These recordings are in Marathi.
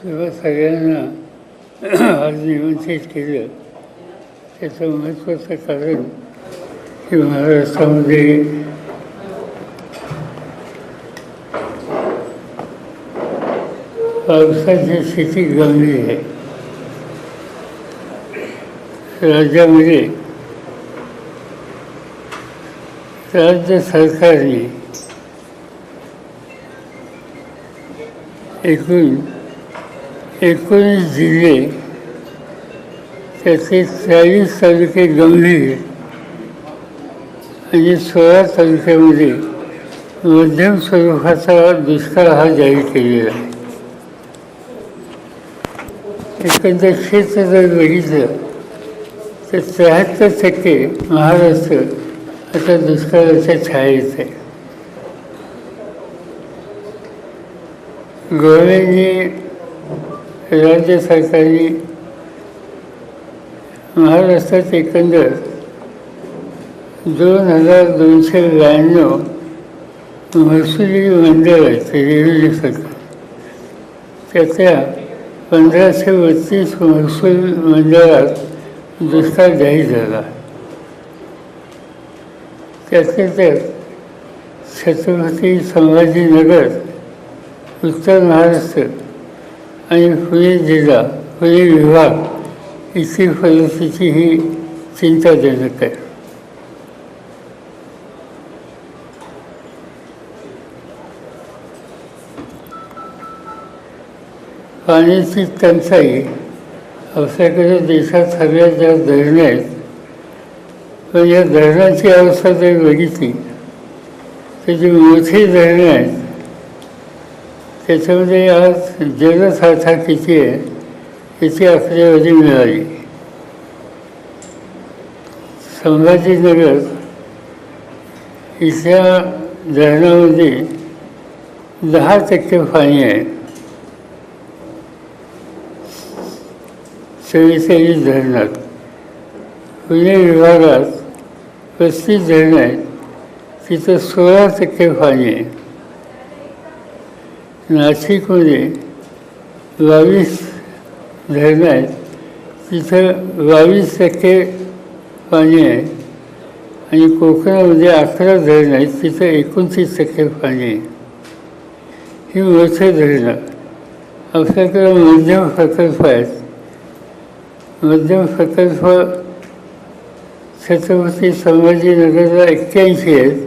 तेव्हा सगळ्यांना आज निमंत्रित केलं. त्याचं महत्त्वाचं कारण की महाराष्ट्रामध्ये पावसाची स्थिती गंभीर आहे. राज्यामध्ये राज्य सरकारने एकूण 19 जिल्हे, त्याचे 40 तालुके गंभीर आणि 16 तालुक्यामध्ये मध्यम स्वरूपाचा दुष्काळ हा जाहीर केलेला आहे. एकंदर क्षेत्र जर बघितलं तर 73% महाराष्ट्र आता दुष्काळाच्या छायेत आहे. गव्हर्नमेंटने, राज्य सरकारने महाराष्ट्रात एकंदर 2292 महसुली मंडळ आहेत, रेव्हेन्यू सरकार. त्याच्या 1532 महसूल मंडळात दुष्काळ जाहीर झाला. त्यातल्या त्यात छत्रपती संभाजीनगर, उत्तर महाराष्ट्र आणि पुणे जिल्हा, पुणे विभाग इथली परिस्थिती ही चिंताजनक आहे. पाण्याची टंचाई, आपल्याकडे देशात सगळ्यात जास्त धरणं आहेत, पण या धरणाची अवस्था जर बघितली तर जी मोठी धरणं आहेत त्याच्यामध्ये आज जलसाठा किती आहे याची आकडेवारी मिळाली. संभाजीनगर इथल्या धरणामध्ये 10% पाणी आहे. 44 धरणात. पुणे विभागात 35 धरणं आहेत, तिथं 16% पाणी आहे. नाशिकमध्ये 22 धरणं आहेत, तिथं 22% पाणी आहे. आणि कोकणामध्ये 11 धरणं आहेत, तिथं 29% पाणी आहे. ही मोठी धरणं. आपल्याकडं मध्यम प्रकल्प आहेत. मध्यम प्रकल्प छत्रपती संभाजीनगरला 81 आहेत,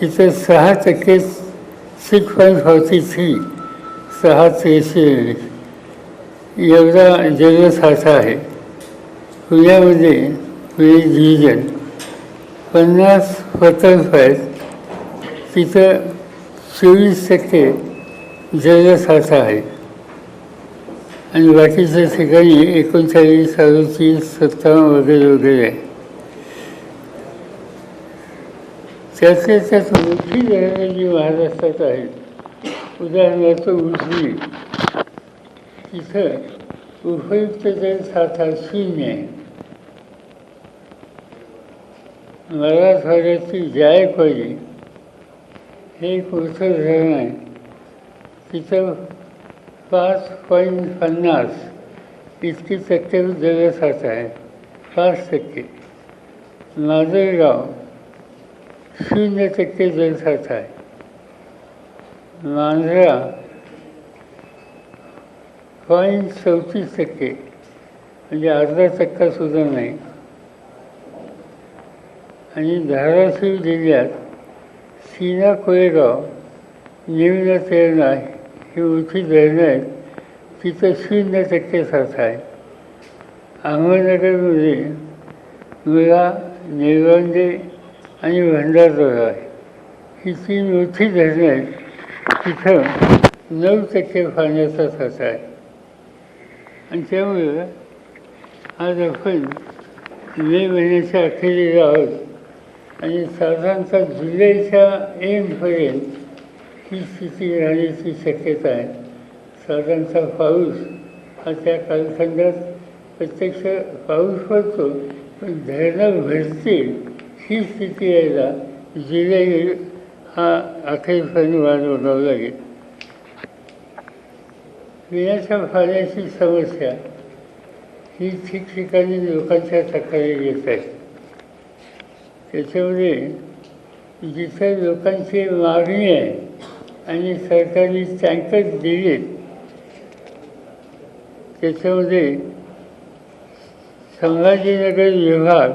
तिथं 6% 6.43 6.43 एवढा जलसाठा आहे. पुण्यामध्ये पुणे डिव्हिजन 50 प्रकल्प आहेत, तिथं 24% जलसाठा आहे. आणि बाकीच्या ठिकाणी 39, 37, 57 वगैरे वगैरे आहे. त्यातल्या त्यात मोठी धरणं जी महाराष्ट्रात आहेत, उदाहरणार्थ उजनी, तिथं उपयुक्त जलसाठा 0 आहे. मराठवाड्याची जायकवाडी हे एक मोठं धरण आहे, तिथं 5.50 इतकी टक्के जलसाठा आहे. 5%. माजलगाव 0% जलसाठा आहे. मांजरा 0.34% म्हणजे अर्धा टक्कासुद्धा नाही. आणि धाराशिव जिल्ह्यात सीना कोळेगाव, निम्न तेरणा ही मोठी धरणं आहेत, तिथं 0% साठा आहे. अहमदनगरमध्ये मुळा, निळवंडे आणि भंडारदरा आहे, ही 3 मोठी धरणं आहेत, तिथं 9% पाण्याचा साठा आहे. आणि त्यामुळं आज आपण मे महिन्याच्या अखेरीस आहोत आणि साधारणतः जुलैच्या एंडपर्यंत ही स्थिती राहण्याची शक्यता आहे. साधारणतः पाऊस हा त्या कालखंडात प्रत्यक्ष पाऊस पडतो, पण धरणं भरतील ही स्थिती यायला जुलै हा अखेरपर्यंत वाढ लागेल. पिण्याच्या पाण्याची समस्या ही ठिकठिकाणी लोकांच्या तक्रारी येत आहेत. त्याच्यामध्ये जिथं लोकांची मागणी आहे आणि सरकारने टँकर दिलेत, त्याच्यामध्ये संभाजीनगर विभाग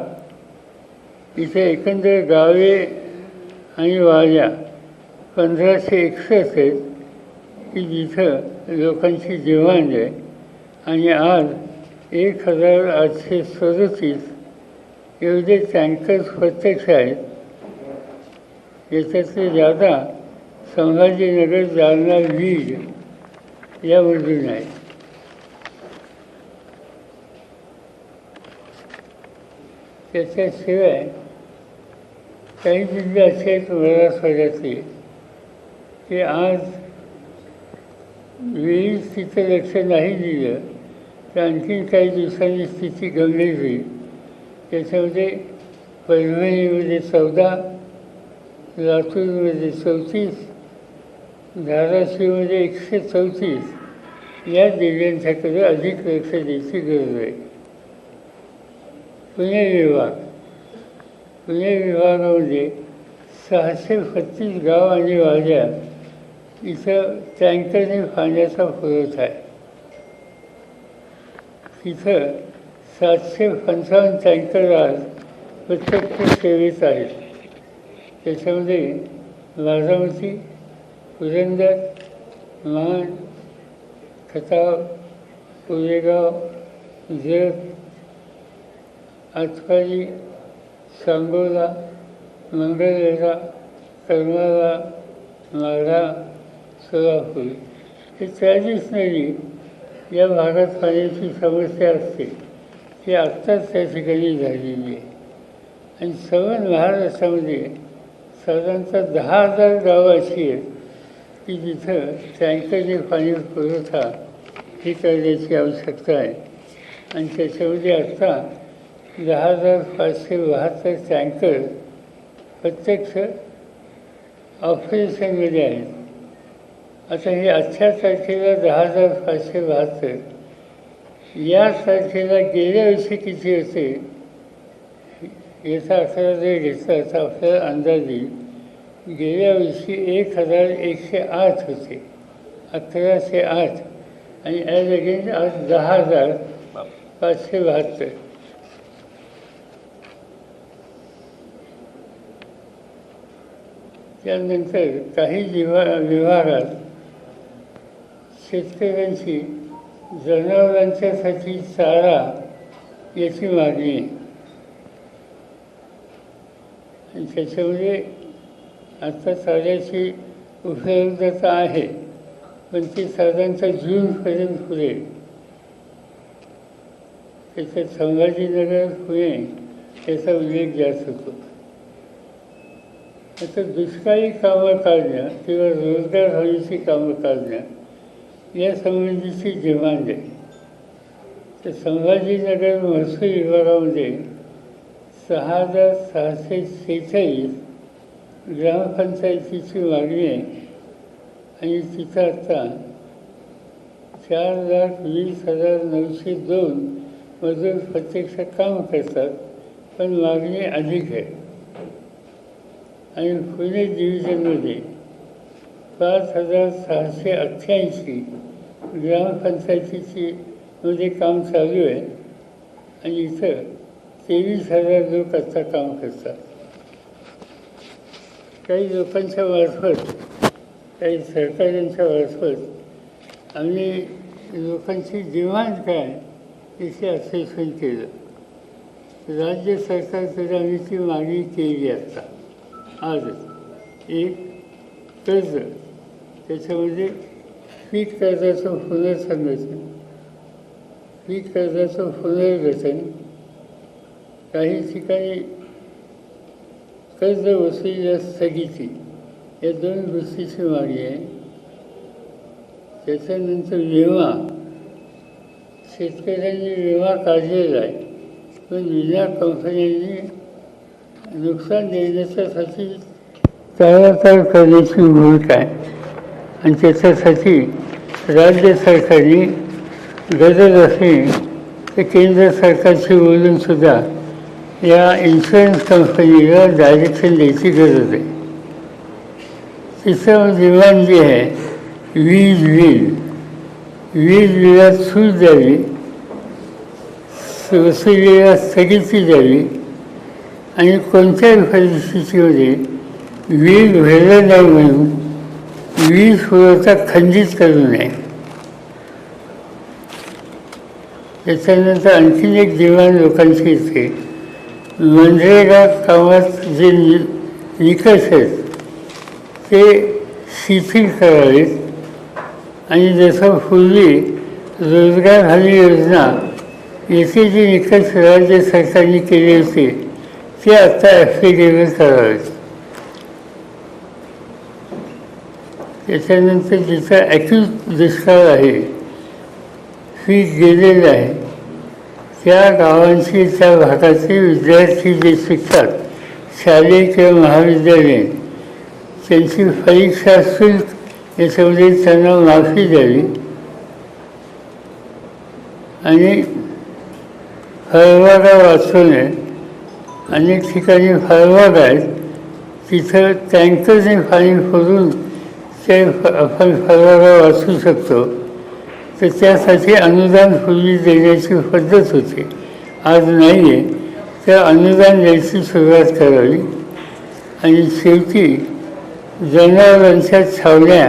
इथे एकंदर गावे आणि वाड्या 1561 आहेत की जिथं लोकांची डिमांड आहे. आणि आज 1837 एवढे टँकर्स प्रत्यक्ष आहेत. याच्यातले जादा संभाजीनगर, जालना, बीड यामधून आहे. त्याच्याशिवाय काही जिल्हे असे आहेत मराठवाड्यातले की आज वेळीच तिथं लक्ष नाही दिलं तर आणखीन काही दिवसांनी स्थिती गंभीर होईल. त्याच्यामध्ये परभणीमध्ये 14, लातूरमध्ये 34, धाराशिवमध्ये 134 या जिल्ह्यांच्याकडे अधिक लक्ष द्यायची गरज आहे. पुणे विभागामध्ये 635 गाव आणि वाड्या इथं टँकरने पाण्याचा पुरवठा आहे. तिथं 755 टँकर आज प्रत्यक्ष सेवेत आहेत. त्याच्यामध्ये बारामती, पुरंदर, मान, खटाव, कोरेगाव, जत, आटपाडी, सांगोला, मंगळवेढा, करमाळा, माढा, सोलापूर हे 40 नदी या भागात पाण्याची समस्या असते ती आत्ताच त्या ठिकाणी झालेली आहे. आणि संपूर्ण महाराष्ट्रामध्ये साधारणतः 10,000 गावं अशी आहेत की जिथं टँकरने पाणी पुरवठा ही करण्याची आवश्यकता आहे. आणि त्याच्यामध्ये आत्ता 10,572 टँकर प्रत्यक्ष ऑपरेशनमध्ये आहेत. आता हे 8 तारखेला 10,572, या तारखेला गेल्या वर्षी किती होते याचा आकडा जर घेतला तर आपल्याला अंदाज येईल. गेल्या वर्षी 1,108 होते, 1108, आणि ॲज अगेन आज 10,572. त्यानंतर काही विभागात शेतकऱ्यांची जनावरांच्यासाठी चारा याची मागणी आहे. आणि त्याच्यामध्ये आता चाऱ्याची उपलब्धता आहे, पण ती साधारणतः जूनपर्यंत पुरेल. त्याच्यात संभाजीनगर, पुणे याचा उल्लेख जास्त होतो. आता दुष्काळी कामं काढणं किंवा रोजगार हमीची कामं काढणं यासंबंधीची डिमांड आहे. तर संभाजीनगर महसूल विभागामध्ये 6,646 ग्रामपंचायतीची मागणी आहे. आणि तिथं आता 4,20,902 मजूर प्रत्यक्ष काम करतात, पण मागणी अधिक आहे. आणि पुणे डिव्हिजनमध्ये 5,688 ग्रामपंचायतीची मध्ये काम चालू आहे. आणि इथं 23,000 लोक आता काम करतात. काही लोकांच्या मार्फत, काही सहकार्यांच्या मार्फत आम्ही लोकांची डिमांड काय याचे असेसमेंट केलं. राज्य सरकारकडे आम्ही ती मागणी केली. आता आजच एक कर्ज, त्याच्यामध्ये पीक कर्जाचं पुनर्संरचन, पीक कर्जाचं पुनर्गठन, काही ठिकाणी कर्ज वसुलीला स्थगिती, या 2 गोष्टीची मागणी आहे. त्याच्यानंतर विमा, शेतकऱ्यांनी विमा काढलेला आहे, पण विमा कंपन्यांनी नुकसान देण्याच्यासाठी तयार करण्याची भूमिका आहे. आणि त्याच्यासाठी राज्य सरकारने गरज असली तर केंद्र सरकारशी बोलूनसुद्धा या इन्शुरन्स कंपनीला डायरेक्शन द्यायची गरज आहे. तिसरं डिमांड जी आहे वीज बिलात सूट द्यावी, वसुलीला स्थगिती द्यावी आणि कोणत्याही परिस्थितीमध्ये वीज व्हायला नाही म्हणून वीज पुरवठा खंडित करू नये. त्याच्यानंतर आणखीन एक डिमांड लोकांची येते, मनरेगा कामात जे निकष आहेत ते शिथिल करावेत आणि जसं पूर्वी रोजगार हमी योजना याचे जे निकष राज्य सरकारने केले होते ते आता ॲप्लिकेबल करावेत. त्याच्यानंतर जिथं ॲक्यूट दुष्काळ आहे, पीक गेलेलं आहे, त्या गावांची त्या भागाचे विद्यार्थी जे शिकतात शालेय किंवा महाविद्यालयीन त्यांची परीक्षा शुल्क याच्यामध्ये त्यांना माफी द्यावी आणि फळबागा वाचवणे. अनेक ठिकाणी फळबाग आहेत, तिथं टँकरने पाणी फोडून ते आपण फळबागा वाचू शकतो. तर त्यासाठी अनुदान पूर्वी देण्याची पद्धत होती, आज नाही आहे. तर अनुदान द्यायची सुरुवात करावी. आणि शेवटी जनावरांच्या छावण्या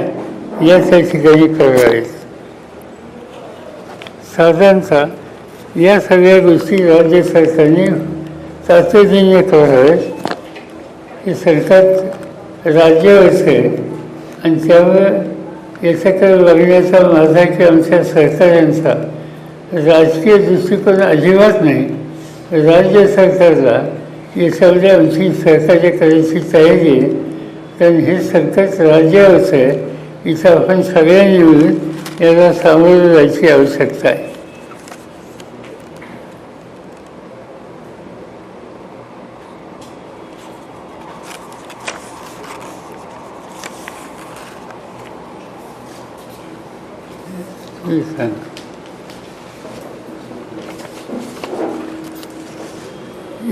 या त्या ठिकाणी कराव्यात. साधारणतः या सगळ्या गोष्टी राज्य सरकारने तातडीने कराव्यात. हे सरकार राज्यावरच आहे आणि त्यामुळे याच्याकडे बघण्याचा माझा किंवा आमच्या सरकारांचा राजकीय दृष्टिकोन अजिबात नाही. राज्य सरकारला याच्यामध्ये आमची सहकार्य करायची तयारी आहे, कारण हे संकट राज्यावरच आहे. इथं आपण सगळ्यांनी मिळून याला सामोरं जायची आवश्यकता आहे.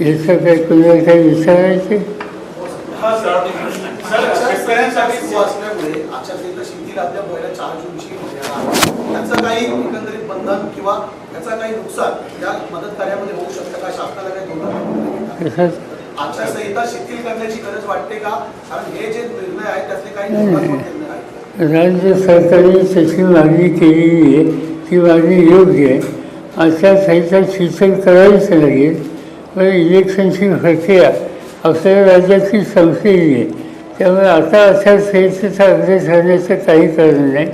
याचं काही कुणाला काही विचारायचे? शेतकऱ्यांसाठी असल्यामुळे आचारसंहिता शिथिल अद्याप व्हायला 4 जूनची त्याचं काही एकंदरीत बंधन किंवा त्याचा काही नुकसान या मदत कार्यामध्ये होऊ शकतं का? शासनाला काही धोरण आचारसंहिता शिथिल करण्याची गरज वाटते का? कारण हे जे निर्णय आहेत त्यातले काही निर्णय आहेत. राज्य सरकारने त्याची मागणी केलेली आहे, ती मागणी योग्य आहे. आचारसंहिता शिथिल करावीच लागेल. पण इलेक्शनची प्रक्रिया आपल्या राज्याची संपलेली आहे, त्यामुळे आता आचारसंहितेचा अभ्यास करण्याचं काही कारण नाही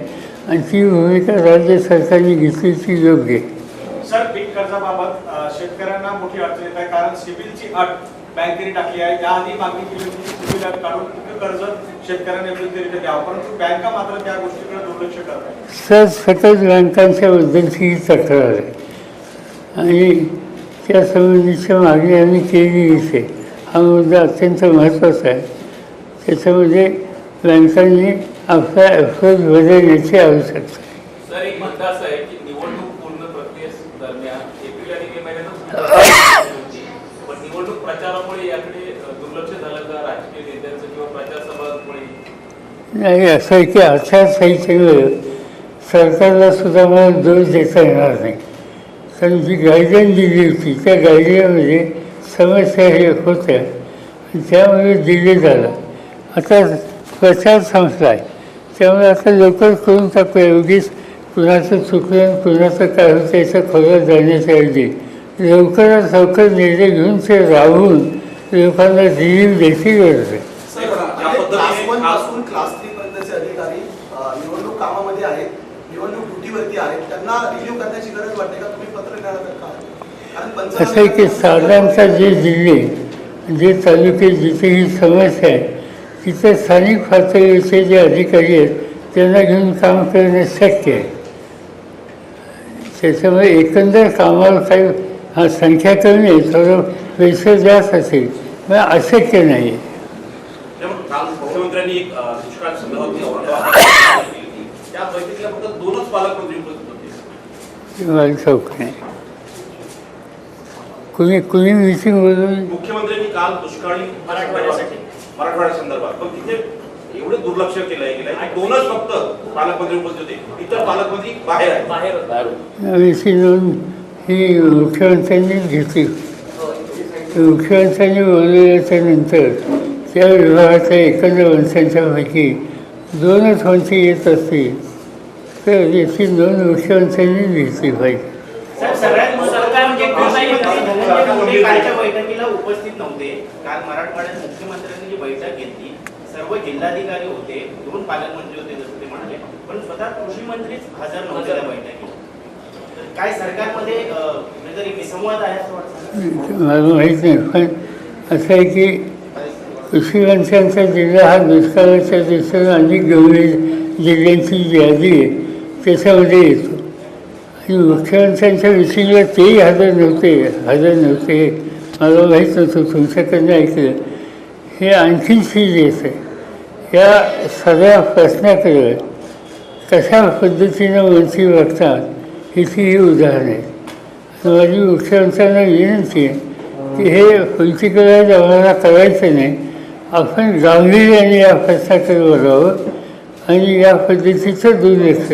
आणि ती भूमिका राज्य सरकारने घेतली ती योग्य आहे. सर, पीक कर्जाबाबत शेतकऱ्यांना मोठी अडचण येत आहे, कारण सिबिलची अट बँकेने टाकली आहे. त्याआधी मागणी केली होती की सिबिल अट काढून पीक कर्ज शेतकऱ्यांना योग्यरित्या द्यावं, परंतु बँका मात्र त्या गोष्टीकडे दुर्लक्ष करत आहेत. सतत बँकांच्या बद्दलची ही तक्रार आहे आणि त्या संबंधीची मागणी आम्ही केलेलीच आहे. हा मुद्दा अत्यंत महत्त्वाचा आहे. त्याच्यामध्ये बँकांनी आपला एफर्ट बदलण्याची आवश्यकता आहे. सर, एक मुद्दा असा आहे की निवडणूक पूर्ण प्रक्रियेदरम्यान एप्रिल आणि मे महिन्यात होती, पण निवडणूक प्रचारामुळे याकडे दुर्लक्ष झालं का राजकीय नेत्यांचं किंवा प्रचार सभांमुळे? नाही, असं आहे की आचारसंहितेमुळे सरकारला सुद्धा मला दोष देता येणार नाही. कारण जी गाईडलाईन दिली होती त्या गाईडलाईनमध्ये समस्या हे होत्या आणि त्यामुळे डिले झाला. आता प्रचार संपला आहे, त्यामुळे आता लवकर करून टाकूया. उगीच कुणाचं चुकलं कुणाचं काय होतं याचं खबर जाण्याच्या ऐवजी लवकरात लवकर निर्णय घेऊन ते राहून लोकांना रिलीफ द्यायची गरज आहे. क्लास 3 पर्यंतचे अधिकारी निवडणूक कामामध्ये आहेत, निवडणूक ड्युटीवरती आहेत, त्यांना रिलीव्ह करण्याची गरज वाटते का? तुम्ही पत्र मिळालं का? असं आहे की साधारणतः जे जिल्हे जे तालुके जिथे ही समस्या आहे तिथे स्थानिक पातळीचे जे अधिकारी आहेत त्यांना घेऊन काम करणे शक्य आहे. त्याच्यामुळे एकंदर कामाला काही संख्या कमी आहे, थोडं पैसे जास्त असेल पण अशक्य नाही आहे. मुख्यमंत्र्यांनी एक दुष्काळ संदर्भात त्या बैठकीला फक्त 2च पालकमंत्री उपस्थित होते. ते मला ठाऊक नाही. कुणी मिटिंग बोलवली? मुख्यमंत्र्यांनी काल दुष्काळी मराठवाड्या संदर्भात पण तिथे एवढे दुर्लक्ष केलंय की दोनच फक्त पालकमंत्री उपस्थित होते, इतर पालकमंत्री बाहेर आहेत. याची नोंद ही मुख्यमंत्र्यांनीच घेतली. मुख्यमंत्र्यांनी बोलवल्याच्या नंतर त्या विभागाच्या एकंदर मंत्र्यांच्यापैकी 2च मंत्री येत असतील तर याची नोंद मुख्यमंत्र्यांनीच घेतली पाहिजे. कालच्या बैठकीला उपस्थित नव्हते. काल मराठवाड्यात मुख्यमंत्र्यांनी जी बैठक घेतली, सर्व जिल्हाधिकारी होते, 2 पालकमंत्री होते जसं ते म्हणाले, पण स्वतः कृषी मंत्रीच हजर नव्हते त्या बैठकीला. तर काय सरकारमध्ये काहीतरी विसंवाद आहे असं वाटतं? मला माहीत नाही, पण असं आहे की कृषी मंत्र्यांचा जिल्हा हा दुष्काळाच्या दिवसाला अनेक गंभीर जिल्ह्यांची यादी आहे त्याच्यामध्ये येतो. आणि मुख्यमंत्र्यांच्या मिटिंगला तेही हजर नव्हते मला माहीत नव्हतं, तुमच्याकडनं ऐकलं. हे आणखीन सिरियस आहे. या सगळ्या प्रश्नाकडे कशा पद्धतीनं मंत्री बघतात ह्याची ही उदाहरण आहे. माझी मुख्यमंत्र्यांना विनंती आहे की हे पॉलिटिकल आम्हाला करायचं नाही, आपण गांभीर्याने या प्रश्नाकडे बघावं आणि या पद्धतीचं दुर्लक्ष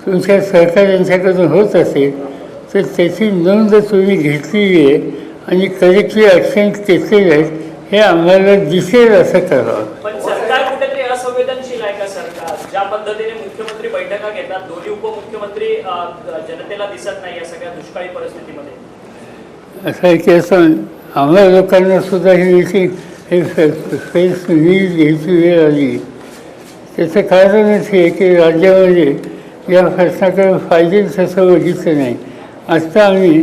तुमच्या सरकारांच्याकडून होत असेल तर त्याची नोंद तुम्ही घेतलेली आहे आणि करेक्टली ॲक्शन घेतलेले आहेत हे आम्हाला दिसेल असं करावं. पण सरकार कुठेतरी असंवेदनशील आहे का? सरकार ज्या पद्धतीने मुख्यमंत्री बैठका घेतात, दोन्ही उपमुख्यमंत्री जनतेला दिसत नाही या सगळ्या दुष्काळी परिस्थितीमध्ये. असं आहे की असं आम्हाला लोकांना सुद्धा ही याची फेस न्यूज घ्यायची वेळ आली. त्याचं कारणच हे की राज्यामध्ये या प्रश्नाकडे पाहिजे तसं बघितलं नाही. आत्ता आम्ही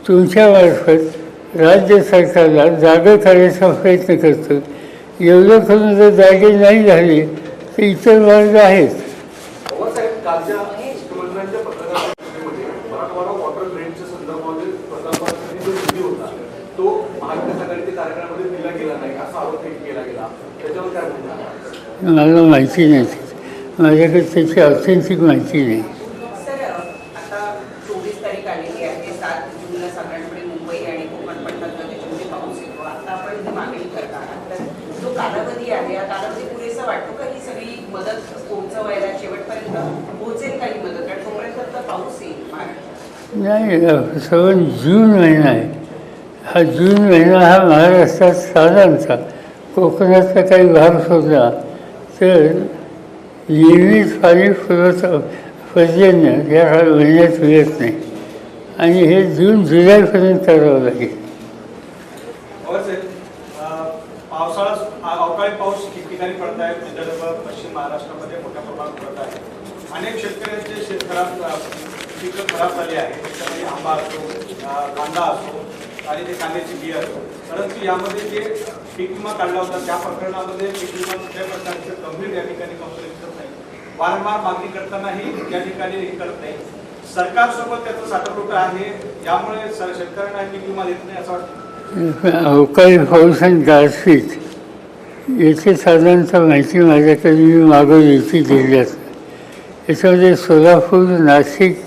तुमच्यामार्फत राज्य सरकारला जागा करायचा प्रयत्न करतो. एवढं करून जर जागे नाही झाले तर इतर मार्ग आहेत. पवारसाहेब कालच्या मुख्यमंत्र्यांच्या पत्रकार परिषदेमध्ये मराठवाडा वॉटर ग्रेडच्या संदर्भामध्ये प्रकल्पासाठी जो निधी होता तो महाविकास आघाडीच्या कार्यक्रमामध्ये दिला गेला नाही असा आरोप केला गेला, त्याच्यावर काय म्हणतात? मला माहिती नाही, माझ्याकडे त्याची ऑथेंटिक माहिती नाही. सर, आता 24 तारीख आलेली आहे. 7 जूनला साधारणपणे मुंबई आणि कोकण पट्ट्यातला त्याच्यामध्ये पाऊस येतो. आता आपण ही मागणी करता तर जो कालावधी आहे हा कालावधी पुरेसा वाटतो का ही सगळी मदत पोहोचवायला शेवटपर्यंत पोहोचेल काही मदत? कारण तोपर्यंत तर पाऊस येईल महाराष्ट्रात. नाही, सगळं जून महिना आहे. हा जून महिना हा महाराष्ट्रात साधारणचा कोकणातला काही भाग सोडला तर नेहमीच पाणी पर्जन्य या महिन्यात मिळत नाही आणि हे जून जुलैपर्यंत करावं लागेल. अवकाळी पाऊस ठिकठिकाणी पडत आहे. विदर्भ पश्चिम महाराष्ट्रामध्ये मोठ्या प्रमाणात पडत आहे. अनेक शेतकऱ्यांचे पिकं खराब झाली आहे. त्याच्यामध्ये आंबा असो, कांदा असो आणि ते कांद्याची बी असो. परंतु यामध्ये जे पीक विमा काढला होता त्या प्रकरणामध्ये पीक विमा कुठल्या प्रकारचे गंभीर या ठिकाणी कंपनी दिसत नाही. वारंवार मागणी करतानाही या ठिकाणी हे करत नाही. सरकारसोबत त्याचं साठवणूक आहे, यामुळे शेतकऱ्यांना पीक विमा देत नाही असं वाटतं. अवकाळी पाऊस आणि गारपीट याची साधारणतः माहिती माझ्याकडे मी मागवली होती जिल्ह्यात. याच्यामध्ये सोलापूर, नाशिक,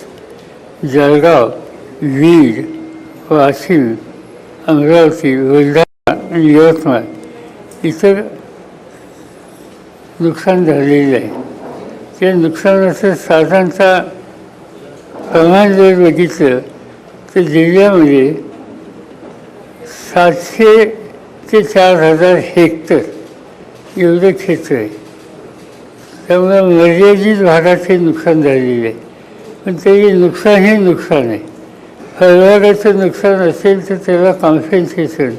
जळगाव, बीड, वाशिम, अमरावती, बुलढाणा आणि यवतमाळ इथं नुकसान झालेलं आहे. त्या नुकसानाचं साधारणतः प्रमाण जर बघितलं तर जिल्ह्यामध्ये 700 ते 4000 हेक्टर एवढं क्षेत्र आहे. त्यामुळे मर्यादित भागात हे नुकसान झालेलं आहे. पण ते नुकसान हे नुकसान आहे. फळबागाचं नुकसान असेल तर त्याला कॉम्पेन्सेशन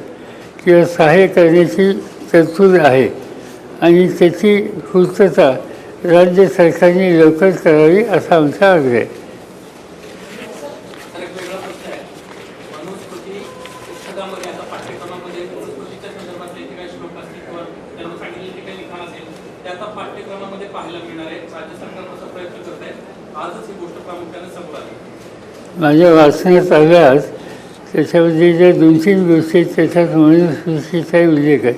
किंवा सहाय्य करण्याची तरतूद आहे आणि त्याची पूर्तता राज्य सरकारने लवकर करावी असा आमचा आग्रह आहे. माझ्या वाचण्यात आल्यास त्याच्यामध्ये ज्या 2-3 गोष्टी आहेत त्याच्यात मनुस्मृतीचाही उल्लेख आहे.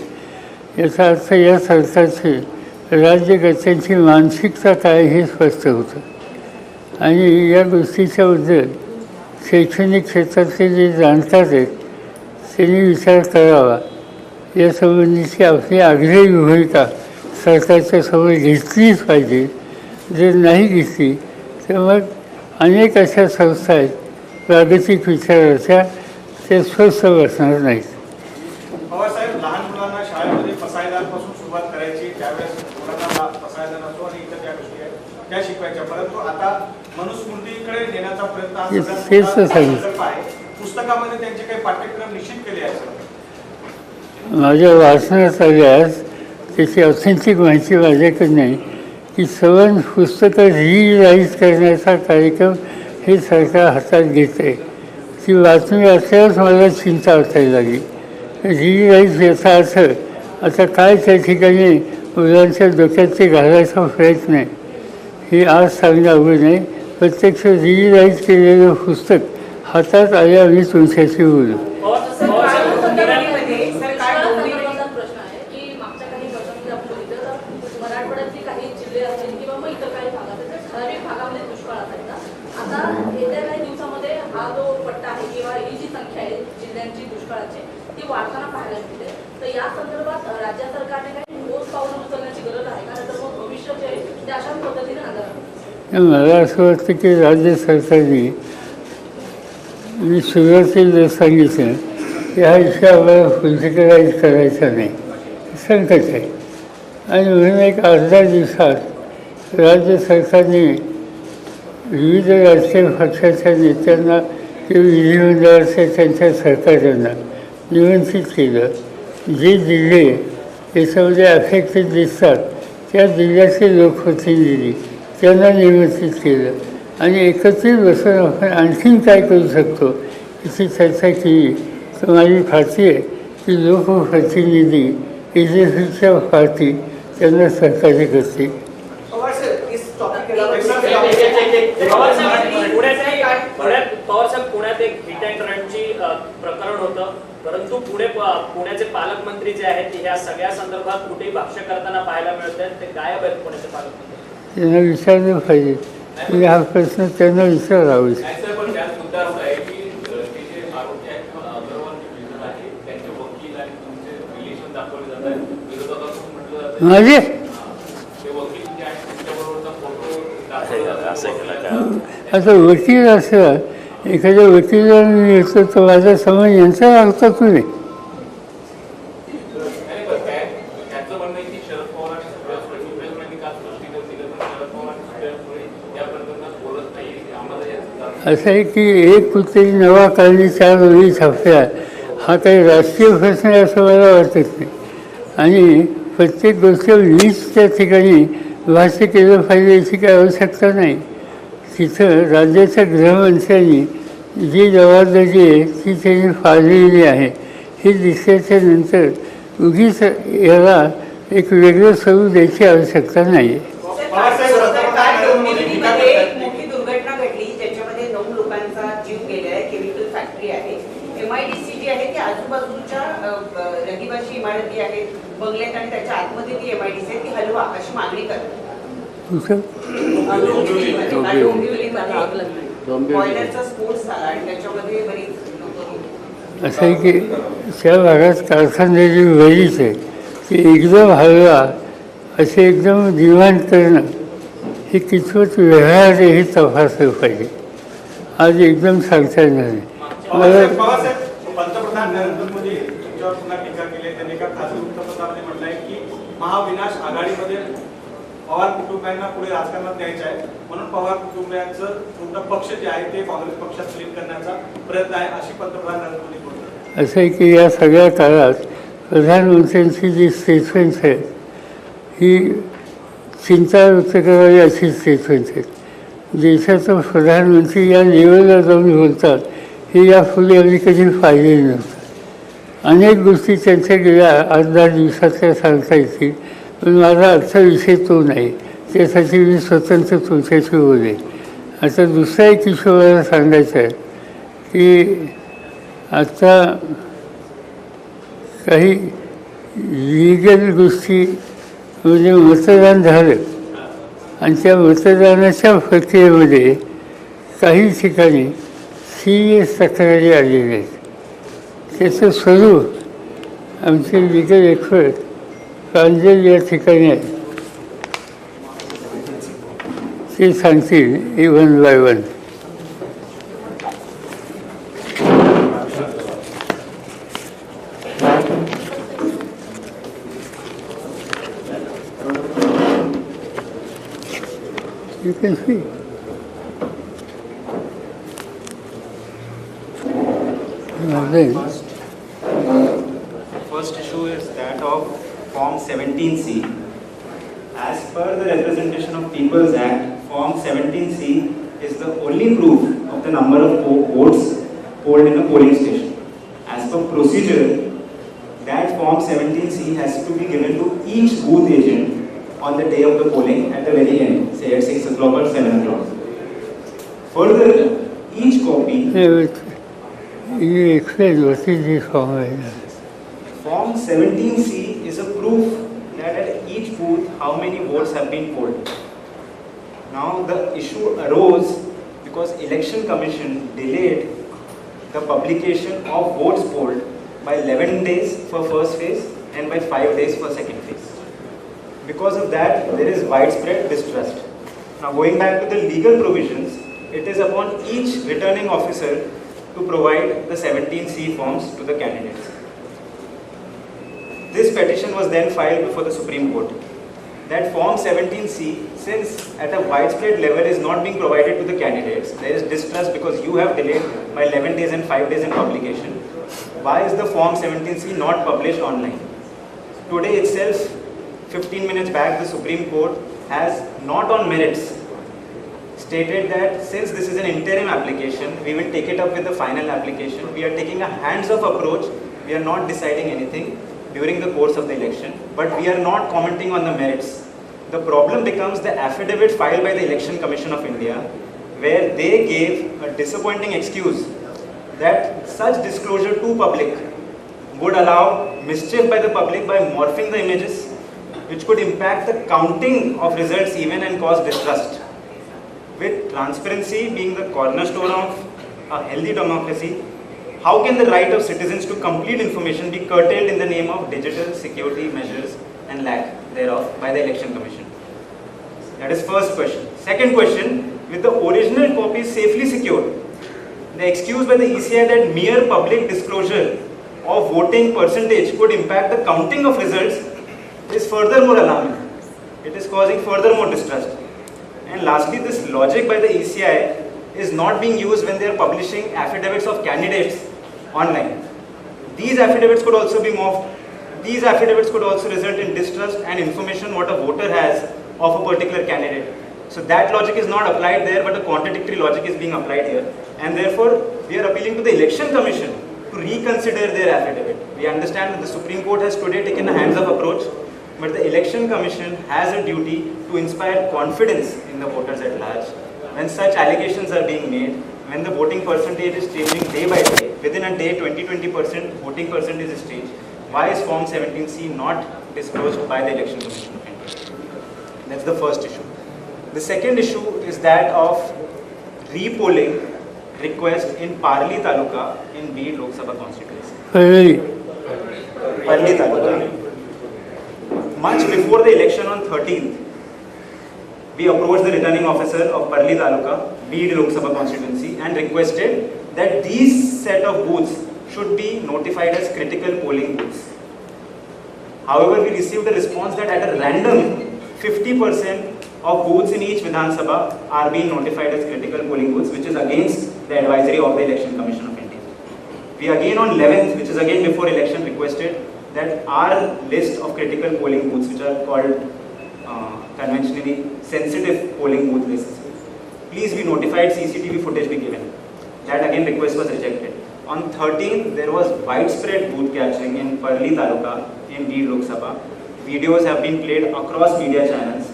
याचा अर्थ या सरकारची राज्यकर्त्यांची मानसिकता काय हे स्पष्ट होतं. आणि या गोष्टीच्याबद्दल शैक्षणिक क्षेत्रातले जे जाणकार आहेत त्यांनी विचार करावा. यासंबंधीची आपली आग्रही भूमिका सरकारच्या समोर घेतलीच पाहिजे. जर नाही घेतली तर मग अनेक अशा संस्था आहेत प्रादेशिक विचाराच्या, त्या स्वस्थ बसणार नाहीत. पवारसाहेब, लहान मुलांना शाळेमध्ये पसायदानपासून सुरुवात करायची, त्यावेळेस मुलांना पसायदान असो आणि इतर ज्या गोष्टी आहेत त्या शिकवायच्या, परंतु आता मनुस्मृतीकडे नेण्याचा प्रयत्न हा तेच तर सांगितलं. संकल्प आहे. पुस्तकामध्ये त्यांचे काही पाठ्यक्रम निश्चित केले आहेत. माझ्या वाचनात आल्यास त्याची ऑथेंटिक माहिती माझ्याकडे नाही की सवन पुस्तकं रिराईज करण्याचा कार्यक्रम हे सरकार हातात घेते. ती बातमी असल्यास मला चिंता वाटायला लागली. रिराईज याचा अर्थ आता काय त्या ठिकाणी मुलांच्या डोक्यात ते घालायचा प्रयत्न आहे हे आज सांगणं अवघड नाही. प्रत्यक्ष रिराईज केलेलं पुस्तक हातात आल्या मी तुमच्याशी बोलू. प्रश्न आहे की मागच्या काही वर्षांमध्ये आपण बघितलं तर मराठवाड्यातले काही जिल्हे असतील किंवा मग इतर काही भागात तर ठराविक भागामध्ये दुष्काळ असायचा. आता येत्या काही दिवसामध्ये हा जो पट्टा आहे किंवा ही जी संख्या आहे जिल्ह्यांची दुष्काळाची ती वाढताना पाहायला मिळते. तर या संदर्भात राज्य सरकारने काही ठोस पावलं उचलण्याची गरज आहे का, तर मग भविष्य जे आहे ते अशाच पद्धतीने अंदाज. मला असं वाटतं की राज्य सरकारने, मी सुरुवातीला सांगितलं की हा विषय आपल्याला पॉलिटिकलाइज करायचा नाही, संकट आहे. आणि म्हणून एक अर्ध्या दिवसात राज्य सरकारने विविध राजकीय पक्षाच्या नेत्यांना किंवा विधिमंडळाच्या त्यांच्या सरकारांना निमंत्रित केलं. जे जिल्हे याच्यामध्ये अफेक्टेड दिसतात त्या जिल्ह्याचे लोकप्रतिनिधी त्यांना निमंत्रित केलं आणि एकत्रित बसून आपण आणखीन काय करू शकतो याची चर्चा केली. तर माझी खात्री आहे की लोकप्रतिनिधी इलेक्शनच्या पार्टी त्यांना सहकार्य करतील. पुण्यात एक हिट अँड रनची प्रकरण होतं, परंतु पुण्याचे पालकमंत्री जे आहेत ह्या सगळ्या संदर्भात कुठेही भाष्य करताना पाहायला मिळत आहेत. ते गायब आहेत पुण्याचे पालकमंत्री. त्यांना विचारलं पाहिजे की हा प्रश्न त्यांना विचारावा. पण त्याच मुद्द्यावर आहे की ते जे आरोपी आहेत किंवा अग्रवाल जे विरोध आहे त्यांचे वकील आणि तुमचे रिलेशन दाखवले जात आहेत. विरोधकांकडून म्हटलं जातं माझे ते वकील जे आहेत त्यांच्याबरोबरचा फोटो दाखवला जातो. आता वकील असं एखाद्या वकिलाला मी येतो तर माझा समज यांचा लागतो तुम्ही. त्यांचं म्हणणं आहे की शरद पवारांनी सगळ्या का स्पष्टीकरण दिलं पण शरद पवारांनी या प्रकरणात बोलत नाही. आम्हाला असं आहे की एक कुठेतरी नवा काळजी 4 ओळी छापल्या हा काही राष्ट्रीय प्रश्न आहे असं मला वाटत नाही. आणि प्रत्येक गोष्ट वीज त्या ठिकाणी भाष्य केलं पाहिजे याची काही आवश्यकता नाही. तिथं राज्याच्या गृहमंत्र्यांनी जी जबाबदारी आहे ती त्यांनी पाळलेली आहे हे दिसल्याच्या नंतर उगीच याला एक वेगळं स्वरूप द्यायची आवश्यकता नाही आहे. मोठी दुर्घटना घडली ज्याच्यामध्ये 9 लोकांचा जीव गेलेला आहे. केमिकल फॅक्टरी आहे. MIDC जी आहे ती आजूबाजूच्या रहिवासी इमारती आहेत, बंगल्यात आणि त्याच्या आतमध्ये ती MIDC आहे ती हलवा अशी मागणी करतात. बॉयलरचा स्फोट झाला आणि त्याच्यामध्ये बरीच असं आहे की त्या भागात कारखान्याची बरीच आहे की एकदम हलवा असे एकदम डिमांड करणं हे कितपत व्यवहार आहे हे तपासलं पाहिजे. आज एकदम सांगता येणार नाही. पंतप्रधान नरेंद्र मोदी यांच्यावर पुन्हा टीका केली आहे. त्यांनी एका खासगी वृत्तपत्रामध्ये म्हटलं आहे की महाविनाश आघाडीमध्ये पवार कुटुंबियांना पुढे राजकारणात न्यायचं आहे, म्हणून पवार कुटुंबियांचं तुमचा पक्ष जे आहे ते काँग्रेस पक्षात विलीन करण्याचा प्रयत्न आहे अशी पंतप्रधान नरेंद्र मोदी बोलतात. असं आहे की या सगळ्या काळात प्रधानमंत्र्यांची जी स्टेटमेंट्स आहेत ही चिंता व्यक्त करावी अशी स्टेटमेंट्स आहेत. देशाचा प्रधानमंत्री या लेवलला जाऊन बोलतात हे यापूर्वी आम्ही कधी पाहिलेली नव्हतं. अनेक गोष्टी त्यांच्या गेल्या 8-10 दिवसातल्या सांगता येतील, पण माझा आजचा विषय तो नाही. त्यासाठी मी स्वतंत्र तुमच्याशी बोलेन. आता दुसरा एक विषय मला सांगायचा आहे की आता काही लिगल गोष्टी म्हणजे मतदान झालं आणि त्या मतदानाच्या प्रक्रियेमध्ये काही ठिकाणी सिरियस तक्रारी आलेल्या आहेत. त्याचं स्वरूप आमचे लिगल एक्सपर्ट प्रांजल या ठिकाणी आहे, ते सांगतील one by one. You can see. First issue is that of Form 17C. As per the Representation of People's Act, Form 17C is the only proof of the number of votes polled in a polling station. As per procedure, that Form 17C has to be given to each booth agent on the day of the polling at the very end, say at 6 o'clock or 7 o'clock. Further, each copy... You explain what is this form? Form 17C is a proof that at each booth how many votes have been polled. Now the issue arose because Election Commission delayed the publication of votes polled by 11 days for first phase and by 5 days for second phase. Because of that, there is widespread distrust. Now going back to the legal provisions, it is upon each returning officer to provide the 17C forms to the candidates. This petition was then filed before the Supreme Court. That Form 17C, since at a widespread level is not being provided to the candidates, there is distrust because you have delayed by 11 days and 5 days in publication. Why is the Form 17C not published online? Today itself, 15 minutes back, the Supreme Court has, not on merits, stated that since this is an interim application, we will take it up with the final application. We are taking a hands-off approach. We are not deciding anything during the course of the election, but we are not commenting on the merits. The problem becomes the affidavit filed by the Election Commission of India, where they gave a disappointing excuse that such disclosure to public would allow mischief by the public by morphing the images, which could impact the counting of results even and cause distrust. With transparency being the cornerstone of a healthy democracy, how can the right of citizens to complete information be curtailed in the name of digital security measures and lack thereof by the Election Commission? That is first question. Second question, with the original copies safely secured, the excuse by the ECI that mere public disclosure of voting percentage could impact the counting of results is furthermore alarming. It is causing furthermore distrust. And lastly, this logic by the ECI is not being used when they are publishing affidavits of candidates online. These affidavits could also be morphed. These affidavits could also result in distrust and information what a voter has of a particular candidate. So that logic is not applied there, but a contradictory logic is being applied here. And therefore, we are appealing to the Election Commission to reconsider their affidavit. We understand that the Supreme Court has today taken a hands-off approach, but the Election Commission has a duty to inspire confidence in the voters at large. When such allegations are being made, when the voting percentage is changing day by day, within a day 20% voting percentage is changed, why is Form 17C not disclosed by the Election Commission of India? That's the first issue. The second issue is that of re-polling request in Parli Taluka in Beed Lok Sabha constituency. Parli Taluka. Much before the election on 13th, we approached the returning officer of Parli Taluka, Beed Lok Sabha constituency, and requested that these set of booths should be notified as critical polling booths. However, we received a response that at a random 50% of booths in each Vidhan Sabha are being notified as critical polling booths, which is against the advisory of the Election Commission of India. We again on 11th, which is again before election, requested that our list of critical polling booths, which are called conventionally sensitive polling booth lists, please be notified, CCTV footage be given. That again request was rejected. On 13th, there was widespread booth capturing in Parli Taluka in Beed Lok Sabha. Videos have been played across media channels.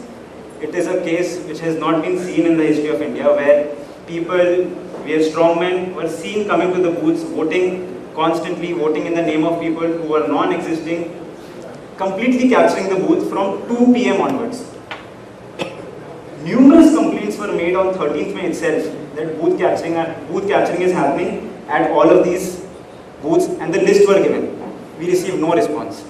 It is a case which has not been seen in the history of India, where people, where strongmen were seen coming to the booths, voting constantly, voting in the name of people who were non-existing, completely capturing the booth from 2 p.m. onwards. numerous complaints were made on 13th May itself that booth capturing is happening at all of these booths, and the lists were given. We received no response.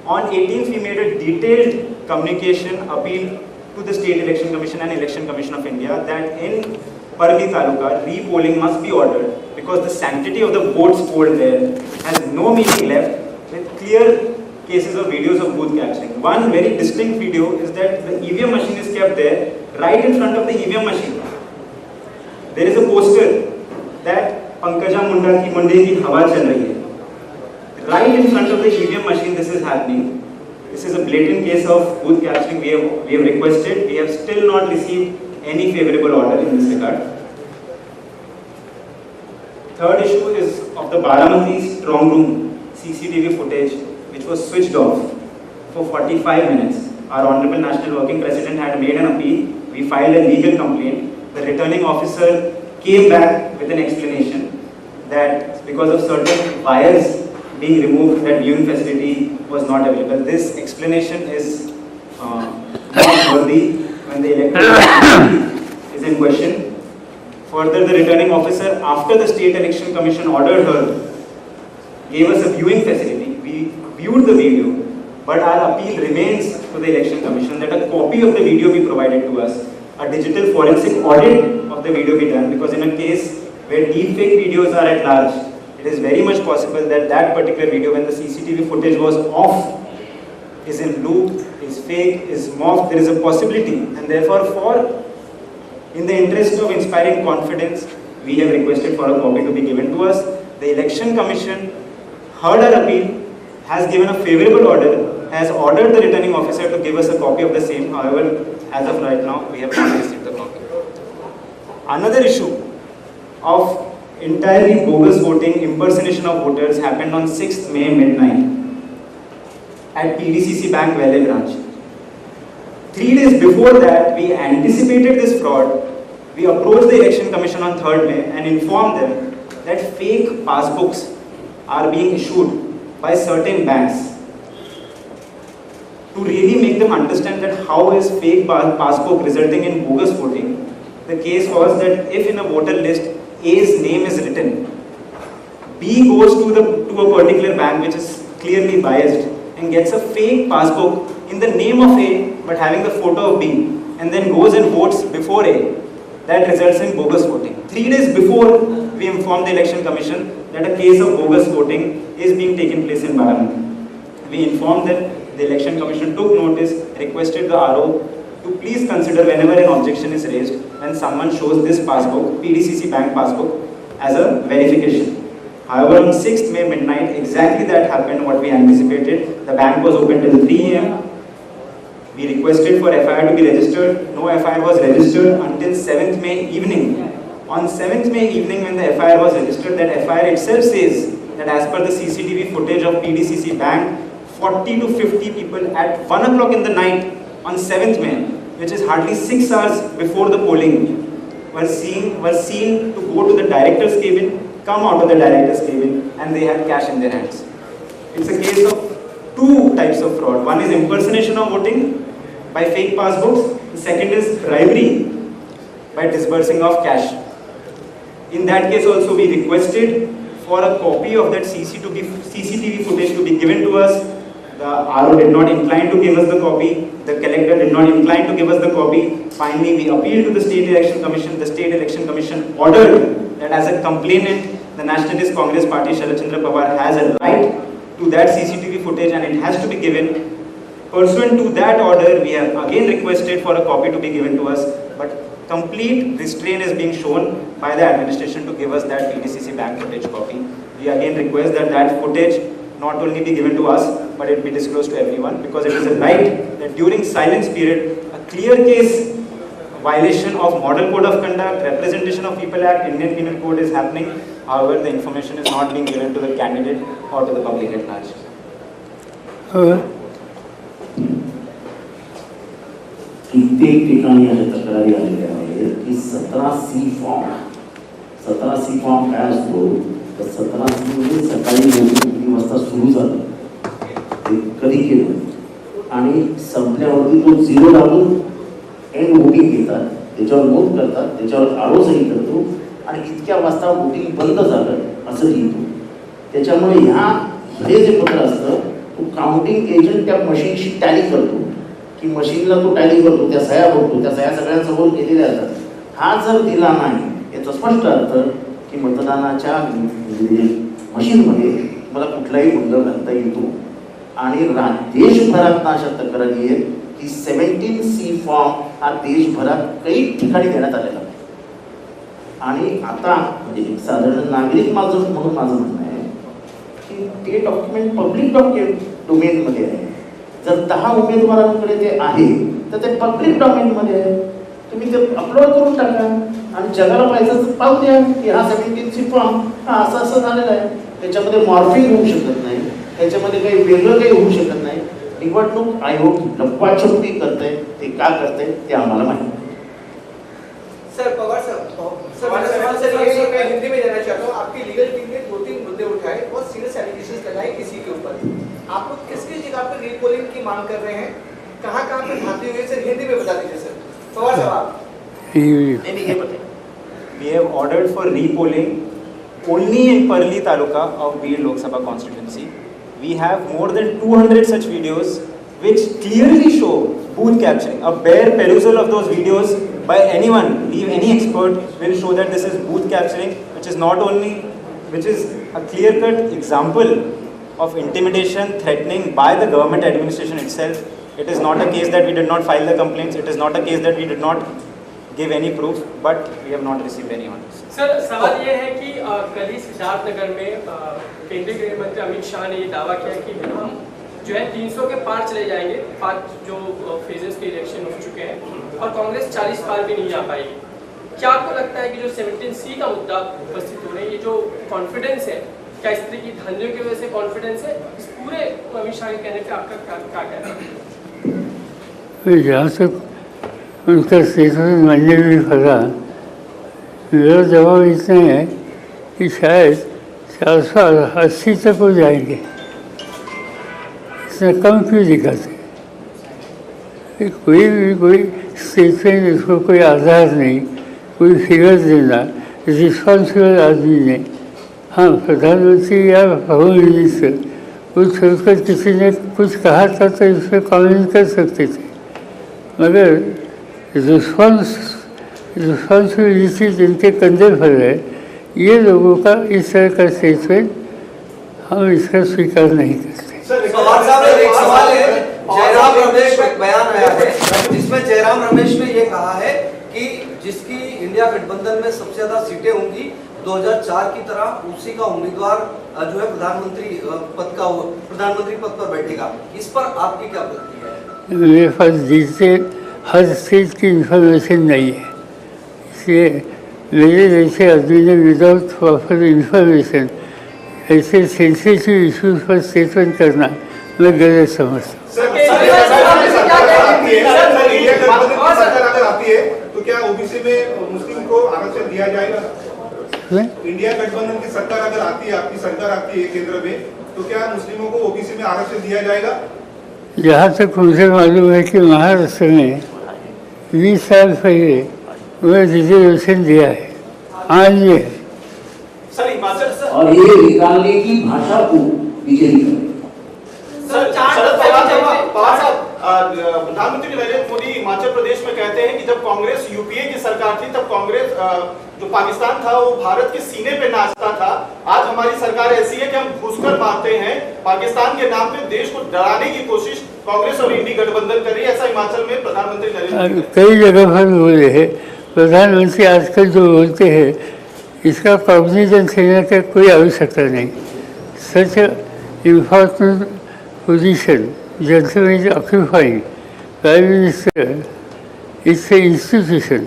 On 18th, we made a detailed communication appeal to the State Election Commission and Election Commission of India that in Parli Taluka, re-polling must be ordered because the sanctity of the votes polled there has no meaning left, with clear cases of videos of booth capturing. One very distinct video is that the EVM machine is kept there right in front of the EVM machine. There is a poster that Pankaja Munda ki Monday ki hawa chal rahi hai. Right in front of the EVM machine this is happening. This is a blatant case of booth capturing. We have requested. We have still not received any favorable order in this regard. Third issue is of the Baramati strong room CCTV footage, which was switched off for 45 minutes. Our Honorable National Working President had made an appeal. We filed a legal complaint. The returning officer came back with an explanation that because of certain wires being removed, that viewing facility was not available. This explanation is not worthy when the electoral is in question. Further, the returning officer, after the State Election Commission ordered her, gave us a viewing facility. We viewed the video, but our appeal remains to the Election Commission that a copy of the video be provided to us, a digital forensic audit of the video be done, because in a case where deepfake videos are at large, it is very much possible that that particular video, when the CCTV footage was off, is in loop, is fake, is morphed. There is a possibility, and therefore, in the interest of inspiring confidence, we have requested for a copy to be given to us. The Election Commission heard our appeal, has given a favorable order, has ordered the returning officer to give us a copy of the same. However, as of right now, we have not received the copy. Another issue of entirely bogus voting, impersonation of voters happened on 6th May midnight at PDCC Bank Valley branch. 3 days before that, we anticipated this fraud. We approached the Election Commission on 3rd May and informed them that fake passbooks are being issued by certain banks. To really make them understand that how is fake passbook resulting in bogus voting, the case was that if in a voter list A's name is written, B goes to a particular bank which is clearly biased and gets a fake passbook in the name of A but having the photo of B, and then goes and votes before A. That results in bogus voting. 3 days before, we informed the Election Commission that a case of bogus voting is being taken place in Baramati. We informed them, the Election Commission took notice, requested the RO to please consider whenever an objection is raised when someone shows this passbook, PDCC bank passbook, as a verification. However, on 6th May midnight, exactly that happened what we anticipated. The bank was open till 3 AM. We requested for FIR to be registered. No FIR was registered until 7th May evening. On 7th May evening, when the FIR was registered, that FIR itself says that as per the CCTV footage of PDCC bank, 40 to 50 people at 1 o'clock in the night on 7th May, which is hardly 6 hours before the polling, were seen to go to the director's cabin, come out of the director's cabin, and they had cash in their hands. It's a case of two types of fraud. One is impersonation of voting by fake passbooks. The second is bribery by disbursing of cash. In that case also, we requested for a copy of that CCTV footage to be given to us. The RO did not incline to give us the copy. The collector did not incline to give us the copy. Finally, we appealed to the State Election Commission. The State Election Commission ordered that as a complainant, the Nationalist Congress Party, Sharad Chandra Pawar, has a right to that CCTV footage and it has to be given. Pursuant to that order, we have again requested for a copy to be given to us, but complete restraint is being shown by the administration to give us that PDCC bank footage copy. We again request that that footage not only be given to us, but it be disclosed to everyone, because it is a right that during silence period, a clear case violation of Model Code of Conduct, Representation of People Act, Indian Penal Code is happening. However, the information is not being given to the candidate or to the public at large. कित्येक ठिकाणी अशा तक्रारी आलेल्या आहेत की 17C फॉर्म काय असतो तर 17C म्हणजे सकाळी 9 वाजता सुरू झालं ते कधी केलं आणि संपल्यावरती तो 0 लागून आणि वोटिंग घेतात, त्याच्यावर नोंद करतात, त्याच्यावर आरोसही करतो आणि इतक्या वाजता वोटिंग बंद झालं असं लिहितो. त्याच्यामुळे हे जे पत्र असतं तो काउंटिंग एजंट त्या मशीनशी टॅली करतो, की मशीनला तो टॅली करतो, त्या सह्या बघतो, त्या सह्या सगळ्यांसमोर केलेल्या असतात. हा जर दिला नाही याचा स्पष्ट अर्थ की मतदानाच्या मशीनमध्ये मला कुठलाही गोंधळ घालता येतो. आणि देशभरात अशा तक्रारी आहेत की 17C फॉर्म हा देशभरात काही ठिकाणी देण्यात आलेला आहे. आणि आता म्हणजे साधारण नागरिक म्हणून माझं म्हणणं आहे की ते डॉक्युमेंट पब्लिक डोमेनमध्ये आहे. जर 10 उमेदवारांकडे ते आहे तर ते पब्लिक डोमेनमध्ये आहे. तुम्ही ते अपलोड करून टाका आणि जगाला पाहिजे तर पाहू द्या की हा 17C फॉर्म हा असं झालेला आहे. त्याच्यामध्ये मॉर्फिंग होऊ शकत नाही, त्याच्यामध्ये काही वेगळं काही होऊ शकत नाही. निवडणूक आयोग लपवाछपवी करते, ते का करते ते आम्हाला माहिती. सर पवार सर मैं हिंदी में जानना चाहता हूँ, आपकी लीगल टीम ने 2-3 मुद्दे उठाए और सीरियस एलिगेशंस लगाए किसी के ऊपर. आप लोग किसकी जगह पर रीपोलिंग की मांग कर रहे हैं, कहाँ पे भागते हुए, सर हिंदी में बता दीजिए सर. पवार साहब We have ordered for repolling only in Parli Taluka of Beed Lok Sabha constituency. We have more than 200 such videos which clearly show booth capturing. A bare perusal of those videos by anyone, leave any expert, will show that this is booth capturing, which is a clear-cut example of intimidation, threatening by the government administration itself. It is not a case that we did not file the complaints. It is not a case that we did not give any proof, but we have not received any orders. Sir सवाल ये है कि कल ही सिद्धार्थनगर में केंद्रीय गृह मंत्री अमित शाह ने ये दावा किया कि हम जो है 300 के पार चले जाएंगे, 5 जो फेजेस के इलेक्शन हो चुके हैं, और कांग्रेस 40 पार भी नहीं आ पाएगी. क्या आपको लगता है कि जो 17C का मुद्दा उपस्थित हो रहे हैं, ये जो कॉन्फिडेंस है, क्या इस तरह की धांधलियों की वजह से कॉन्फिडेंस है? इस पूरे अमित शाह के कहने पे आपका क्या कहना है? जहाँ तक उनका स्टेटमेंट मानने भी पड़ा, मेरा जवाब इतना है कि शायद 480 तक हो जाएंगे. इससे कम क्यों दिखाते? कोई स्टेटमेंट, इसको कोई आधार नहीं, कोई फिगर देना रिस्पॉन्सिबल आदमी ने, हाँ प्रधानमंत्री या होम मिनिस्टर वो छोड़कर किसी ने कुछ कहा था तो इस पर कमेंट कर सकते थे, मगर रिस्पॉन्सिबिलिटी जिनके कंधे पर है, ये लोगों का इस तरह का स्टेटमेंट हम इसका स्वीकार नहीं करते. पवार साहब एक सवाल है, जयराम रमेश का एक बयान आया है जिसमें जयराम रमेश ने ये कहा है कि जिसकी इंडिया गठबंधन में सबसे ज्यादा सीटें होंगी 2004 की तरह उसी का उम्मीदवार जो है प्रधानमंत्री पद पर बैठेगा. इस पर आपकी क्या प्रतिक्रिया है? मेरे पास जिससे हर चीज़ की इंफॉर्मेशन नहीं है, इसलिए मेरे जैसे आदमी ने विदाउट प्रॉपर इंफॉर्मेशन ऐसे सेंसिटिव इश्यूज पर स्टेटमेंट करना मैं गलत समझता हूँ. तो क्या ओबीसी में मुस्लिम को आरक्षण दिया जाएगा? इंडिया गठबंधन की सरकार अगर आती है, आपकी सरकार आती है केंद्र में, तो क्या मुस्लिमों को ओबीसी में आरक्षण दिया जाएगा? जहाँ तक मुझे मालूम है कि महाराष्ट्र में 20 साल पहले उन्हें रिजर्वेशन दिया है, आज ये है. और ये निकालने की भाषा को बीजेपी करे. प्रधानमंत्री नरेंद्र मोदी हिमाचल प्रदेश में कहते हैं कि जब कांग्रेस यूपीए की सरकार थी तब कांग्रेस जो पाकिस्तान था वो भारत के सीने पे नाचता था. आज हमारी सरकार ऐसी है कि हम घुसकर मारते हैं. पाकिस्तान के नाम पे देश को डराने की कोशिश कांग्रेस और इंडी गठबंधन कर रही है. ऐसा हिमाचल में प्रधानमंत्री नरेंद्र मोदी कई जगह पर बोले हैं. प्रधानमंत्री आजकल जो बोलते हैं इसका कॉग्निजेंस लेने की कोई आवश्यकता नहीं. Such important position gentleman is occupying, Prime Minister, is an institution,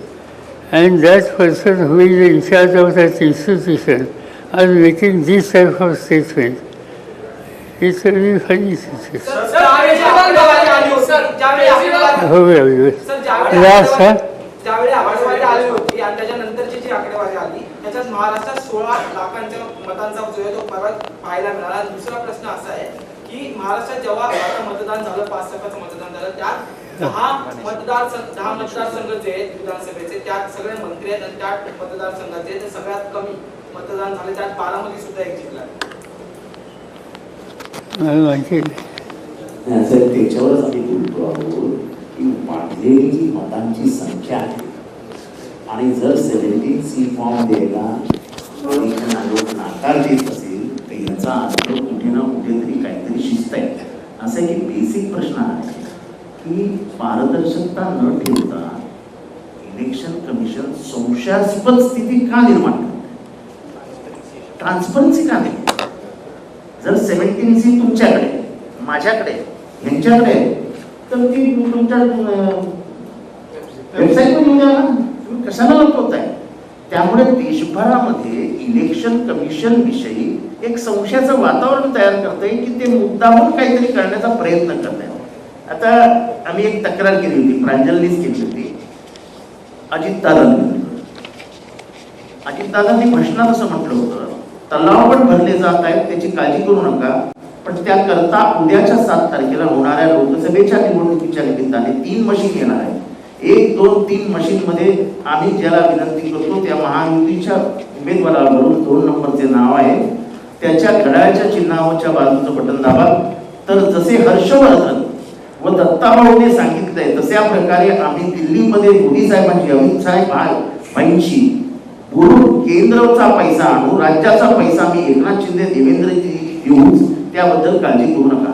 and that person who is in charge of that institution are making this type of statement. It's a very funny situation. हो गया लास्ट है. ज्यावेळी आकडेवारी आली होती आणि त्याच्यानंतरची जी आकडेवारी आली त्याच्यात महाराष्ट्रात 16 लाखांच्या मतांचा जो आहे तो फरक पाहायला मिळाला. दुसरा प्रश्न असा आहे की महाराष्ट्रात जेव्हा आता मतदान झालं, 5% मतदान झालं, त्यात दहा मतदारसंघ जे आहेत विधानसभेचे त्यात सगळे मंत्री आहेत आणि त्या मतदारसंघाचे ते सगळ्यात कमी मतदान झाले, त्यात बारामती सुद्धा एक जिल्हा आहे. मला माहिती नाही साहेब, त्याच्यावरच आम्ही बोलतो आहोत की वाढलेली जी मतांची संख्या आहे आणि जर 17C फॉर्म द्यायला निवडणूक आयोग नाकार देत असेल तर याचा अर्थ कुठे ना कुठेतरी काहीतरी शिस्त आहे. असा एक बेसिक प्रश्न आहे की पारदर्शकता न ठेवता इलेक्शन कमिशन संशयास्पद स्थिती का निर्माण करते? ट्रान्सपरन्सी का नाही? जर 17C तुमच्याकडे, माझ्याकडे, यांच्याकडे तर ती तुमच्या वेबसाईटवर येऊन द्या ना, तुम्ही कशाला लपवताय? त्यामुळे देशभरामध्ये इलेक्शन कमिशन विषयी एक संशयाचं वातावरण तयार करतंय की ते मुद्दामून काहीतरी करण्याचा प्रयत्न करताय. आता आम्ही एक तक्रार केली होती, प्रांजलनीच केली होती अजितदादांनी भाषणात असं म्हटलं होतं, तलाव पण भरले जात आहेत त्याची काळजी करू नका, पण त्याकरता उद्याच्या 7 तारखेला होणाऱ्या लोकसभेच्या निवडणुकीच्या निमित्ताने 3 मशीन येणार आहेत. 1, 2, 3 मशीन मध्ये आम्ही ज्याला विनंती करतो त्या महायुतीच्या उमेदवारावरून 2 नंबरचे नाव आहे, त्याच्या घड्याळाच्या चिन्हावरच्या बाजूचं बटन दाबा. तर जसे हर्षवर्धन व दत्ताभाऊने सांगितलंय तशा प्रकारे आम्ही दिल्लीमध्ये मोदी साहेबांची, अमित साहेब भाईंशी बोलून केंद्राचा पैसा आणू, राज्याचा पैसा मी एकनाथ शिंदे देवेंद्रजी देऊ, त्याबद्दल काळजी करू नका.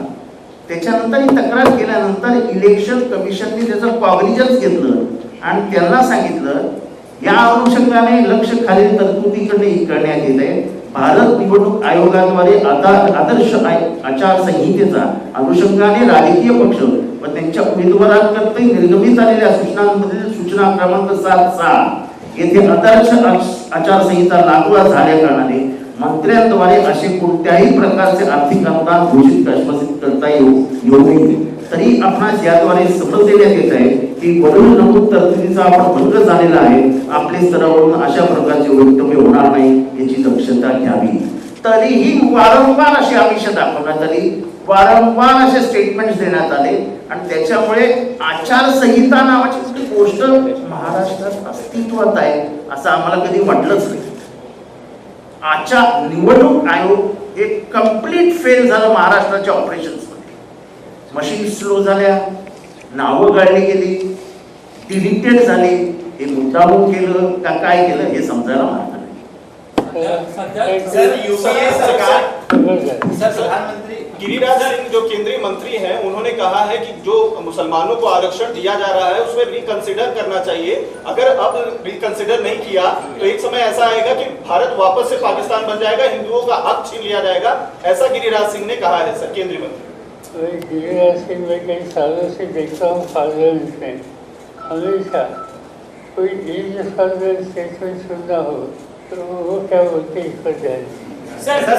त्याच्यानंतर ही तक्रार केल्यानंतर इलेक्शन कमिशनने त्याचं कॉग्निजन्स घेतलं आणि त्यांना सांगितलं या अनुषंगाने लक्ष खालील तरतुदीकडे करण्यात येत आहे. भारत निवडणूक आयोगाद्वारे आदर्श आचारसंहितेचा अनुषंगाने राजकीय पक्ष व त्यांच्या उमेदवारांकरता निर्गमित आलेल्या सूचनांमधील सूचना क्रमांक 7.6 येथे आदर्श आचारसंहिता लागू झाल्या कारणाने मंत्र्यांद्वारे असे कोणत्याही प्रकारचे आर्थिक अनुदान घोषित करता येऊ नये. तरी आपणास याद्वारे समज देण्यात येत आहे की वरील नमूद तरतुदीचा आपण भंग झालेला आहे. आपले स्तरावरून अशा प्रकारचे वक्तव्य होणार नाही याची दक्षता घ्यावी. तरीही वारंवार अशी आमिष दाखवण्यात आली, वारंवार असे स्टेटमेंट्स देण्यात आले आणि त्याच्यामुळे आचारसंहिता नावाची कुठली गोष्ट महाराष्ट्रात अस्तित्वात आहे असं आम्हाला कधी वाटलंच नाही. निवडणूक आयोग हे कम्प्लीट फेल झालं महाराष्ट्राच्या ऑपरेशन्स मध्ये. मशीन स्लो झाल्या, नावं गाळली गेली, डिलिटेड झाली. हे मुद्दामून केलं का काय केलं हे समजायला मार्ग नाही. प्रधानमंत्री गिरिराज सिंह जो केंद्रीय मंत्री हैं, उन्होंने कहा है कि जो मुसलमानों को आरक्षण दिया जा रहा है उसमें रिकंसिडर करना चाहिए. अगर अब रिकंसिडर नहीं किया तो एक समय ऐसा आएगा कि भारत वापस से पाकिस्तान बन जाएगा, हिंदुओं का हक छीन लिया जाएगा, ऐसा गिरिराज सिंह ने कहा है सर, केंद्रीय मंत्री. गिरिराज सिंह मैं कई सालों से देखता हूँ पार्लियामेंट में, हमेशा कोई दीर्घ स्टेटमेंट सुनना हो तो वो क्या बोलते हैं इस पर ध्यान.